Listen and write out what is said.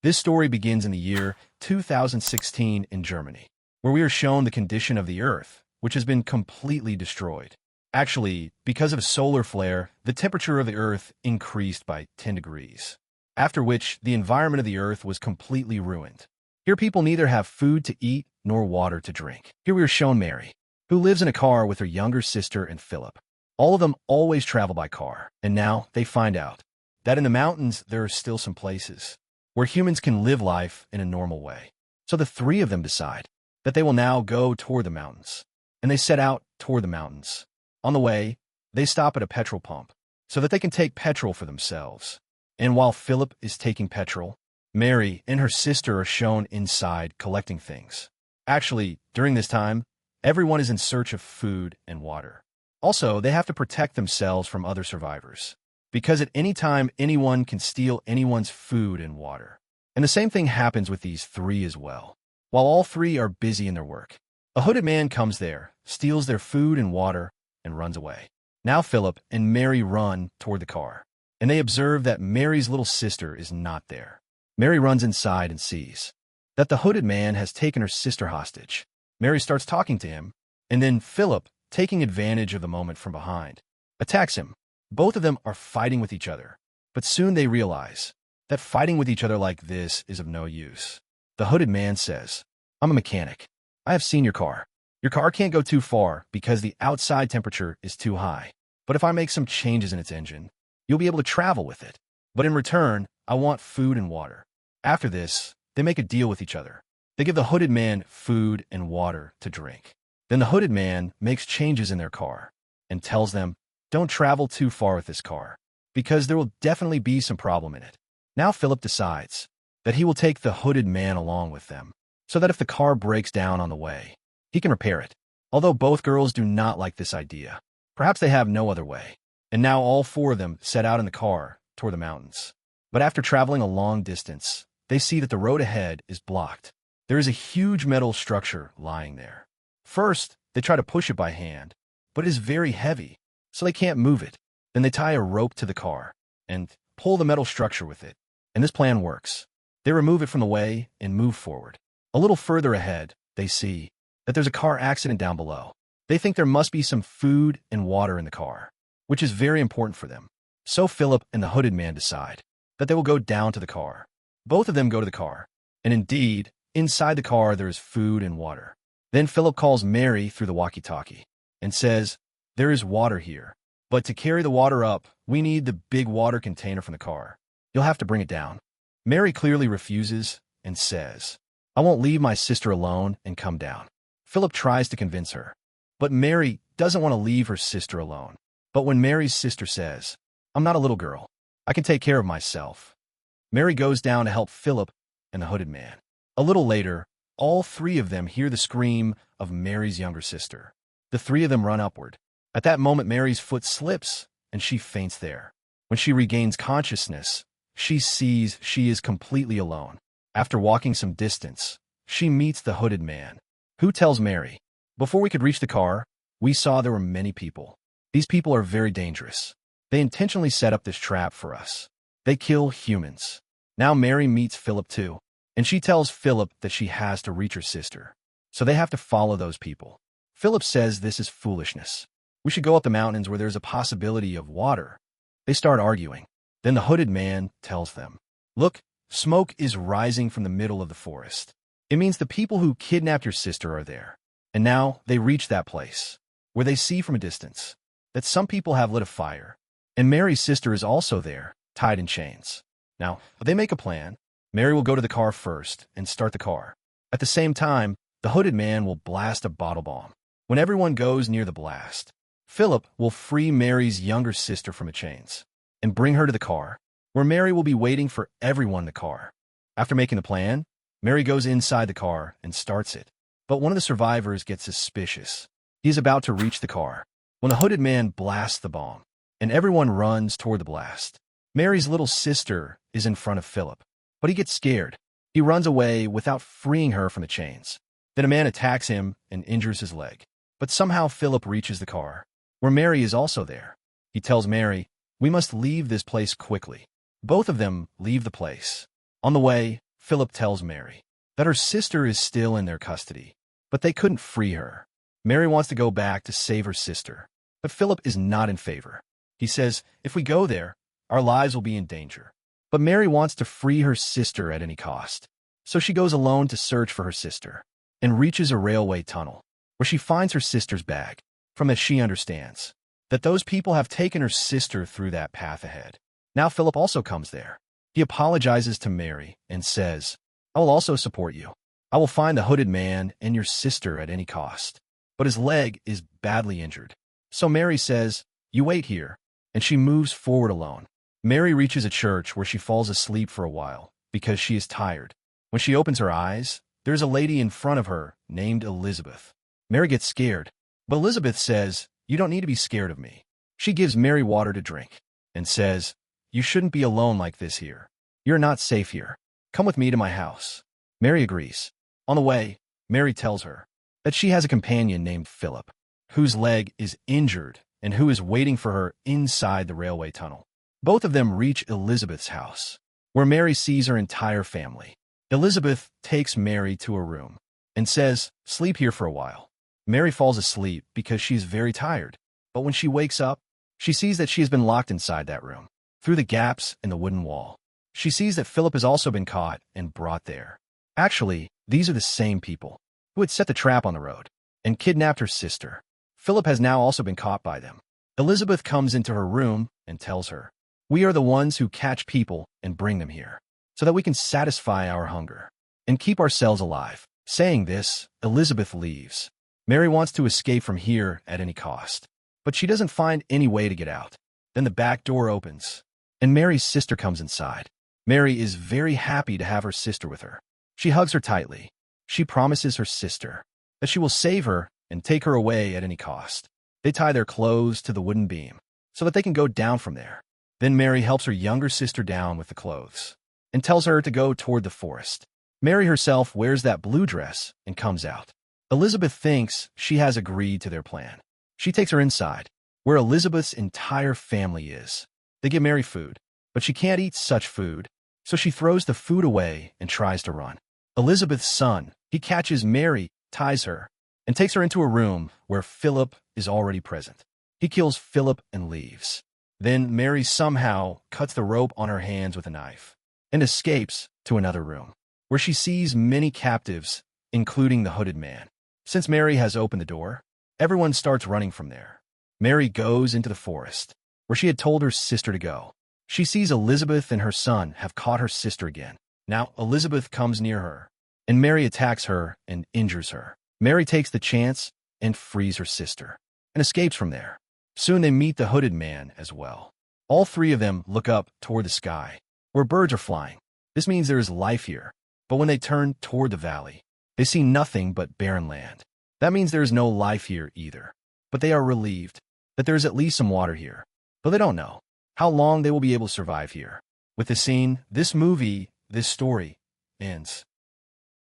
This story begins in the year 2016 in Germany, where we are shown the condition of the Earth, which has been completely destroyed. Actually, because of a solar flare, the temperature of the Earth increased by 10 degrees, after which the environment of the Earth was completely ruined. Here people neither have food to eat nor water to drink. Here we are shown Mary, who lives in a car with her younger sister and Philip. All of them always travel by car, and now they find out that in the mountains there are still some places where humans can live life in a normal way. So the three of them decide that they will now go toward the mountains, and they set out toward the mountains. On the way, they stop at a petrol pump so that they can take petrol for themselves. And while Philip is taking petrol, Mary and her sister are shown inside collecting things. Actually, during this time, everyone is in search of food and water. Also, they have to protect themselves from other survivors, because at any time anyone can steal anyone's food and water. And the same thing happens with these three as well. While all three are busy in their work, a hooded man comes there, steals their food and water, and runs away. Now Philip and Mary run toward the car, and they observe that Mary's little sister is not there. Mary runs inside and sees that the hooded man has taken her sister hostage. Mary starts talking to him, and then Philip, taking advantage of the moment from behind, attacks him. Both of them are fighting with each other, but soon they realize that fighting with each other like this is of no use. The hooded man says, "I'm a mechanic. I have seen your car. Your car can't go too far because the outside temperature is too high. But if I make some changes in its engine, you'll be able to travel with it. But in return, I want food and water." After this, they make a deal with each other. They give the hooded man food and water to drink. Then the hooded man makes changes in their car and tells them, "Don't travel too far with this car, because there will definitely be some problem in it." Now Philip decides that he will take the hooded man along with them, so that if the car breaks down on the way, he can repair it. Although both girls do not like this idea, perhaps they have no other way. And now all four of them set out in the car toward the mountains. But after traveling a long distance, they see that the road ahead is blocked. There is a huge metal structure lying there. First, they try to push it by hand, but it is very heavy, so they can't move it. Then they tie a rope to the car and pull the metal structure with it. And this plan works. They remove it from the way and move forward. A little further ahead, they see that there's a car accident down below. They think there must be some food and water in the car, which is very important for them. So Philip and the hooded man decide that they will go down to the car. Both of them go to the car, and indeed, inside the car there is food and water. Then Philip calls Mary through the walkie-talkie and says, "There is water here, but to carry the water up, we need the big water container from the car. You'll have to bring it down." Mary clearly refuses and says, "I won't leave my sister alone and come down." Philip tries to convince her, but Mary doesn't want to leave her sister alone. But when Mary's sister says, "I'm not a little girl, I can take care of myself," Mary goes down to help Philip and the hooded man. A little later, all three of them hear the scream of Mary's younger sister. The three of them run upward. At that moment, Mary's foot slips, and she faints there. When she regains consciousness, she sees she is completely alone. After walking some distance, she meets the hooded man, who tells Mary, "Before we could reach the car, we saw there were many people. These people are very dangerous. They intentionally set up this trap for us. They kill humans." Now Mary meets Philip too, and she tells Philip that she has to reach her sister, so they have to follow those people. Philip says this is foolishness. We should go up the mountains where there's a possibility of water. They start arguing. Then the hooded man tells them, "Look, smoke is rising from the middle of the forest. It means the people who kidnapped your sister are there." And now they reach that place, where they see from a distance that some people have lit a fire, and Mary's sister is also there, tied in chains. Now, they make a plan. Mary will go to the car first and start the car. At the same time, the hooded man will blast a bottle bomb. When everyone goes near the blast, Philip will free Mary's younger sister from the chains and bring her to the car, where Mary will be waiting for everyone in the car. After making the plan, Mary goes inside the car and starts it. But one of the survivors gets suspicious. He is about to reach the car when the hooded man blasts the bomb, and everyone runs toward the blast. Mary's little sister is in front of Philip, but he gets scared. He runs away without freeing her from the chains. Then a man attacks him and injures his leg. But somehow Philip reaches the car, where Mary is also there. He tells Mary, "We must leave this place quickly." Both of them leave the place. On the way, Philip tells Mary that her sister is still in their custody, but they couldn't free her. Mary wants to go back to save her sister, but Philip is not in favor. He says, if we go there, our lives will be in danger. But Mary wants to free her sister at any cost. So she goes alone to search for her sister and reaches a railway tunnel where she finds her sister's bag. From it, she understands that those people have taken her sister through that path ahead. Now Philip also comes there. He apologizes to Mary and says, I will also support you. I will find the hooded man and your sister at any cost. But his leg is badly injured. So Mary says, you wait here, and she moves forward alone. Mary reaches a church where she falls asleep for a while because she is tired. When she opens her eyes, there's a lady in front of her named Elizabeth. Mary gets scared, but Elizabeth says, you don't need to be scared of me. She gives Mary water to drink and says, you shouldn't be alone like this here. You're not safe here. Come with me to my house. Mary agrees. On the way, Mary tells her that she has a companion named Philip, whose leg is injured and who is waiting for her inside the railway tunnel. Both of them reach Elizabeth's house, where Mary sees her entire family. Elizabeth takes Mary to a room and says, sleep here for a while. Mary falls asleep because she is very tired, but when she wakes up, she sees that she has been locked inside that room. Through the gaps in the wooden wall, she sees that Philip has also been caught and brought there. Actually, these are the same people who had set the trap on the road and kidnapped her sister. Philip has now also been caught by them. Elizabeth comes into her room and tells her, we are the ones who catch people and bring them here, so that we can satisfy our hunger and keep ourselves alive. Saying this, Elizabeth leaves. Mary wants to escape from here at any cost, but she doesn't find any way to get out. Then the back door opens, and Mary's sister comes inside. Mary is very happy to have her sister with her. She hugs her tightly. She promises her sister that she will save her and take her away at any cost. They tie their clothes to the wooden beam so that they can go down from there. Then Mary helps her younger sister down with the clothes and tells her to go toward the forest. Mary herself wears that blue dress and comes out. Elizabeth thinks she has agreed to their plan. She takes her inside, where Elizabeth's entire family is. They give Mary food, but she can't eat such food, so she throws the food away and tries to run. Elizabeth's son, he catches Mary, ties her, and takes her into a room where Philip is already present. He kills Philip and leaves. Then Mary somehow cuts the rope on her hands with a knife and escapes to another room, where she sees many captives, including the hooded man. Since Mary has opened the door, everyone starts running from there. Mary goes into the forest, where she had told her sister to go. She sees Elizabeth and her son have caught her sister again. Now Elizabeth comes near her, and Mary attacks her and injures her. Mary takes the chance and frees her sister, and escapes from there. Soon they meet the hooded man as well. All three of them look up toward the sky, where birds are flying. This means there is life here, but when they turn toward the valley, they see nothing but barren land. That means there is no life here either, but they are relieved that there is at least some water here, but they don't know how long they will be able to survive here. With this scene, this movie, this story ends.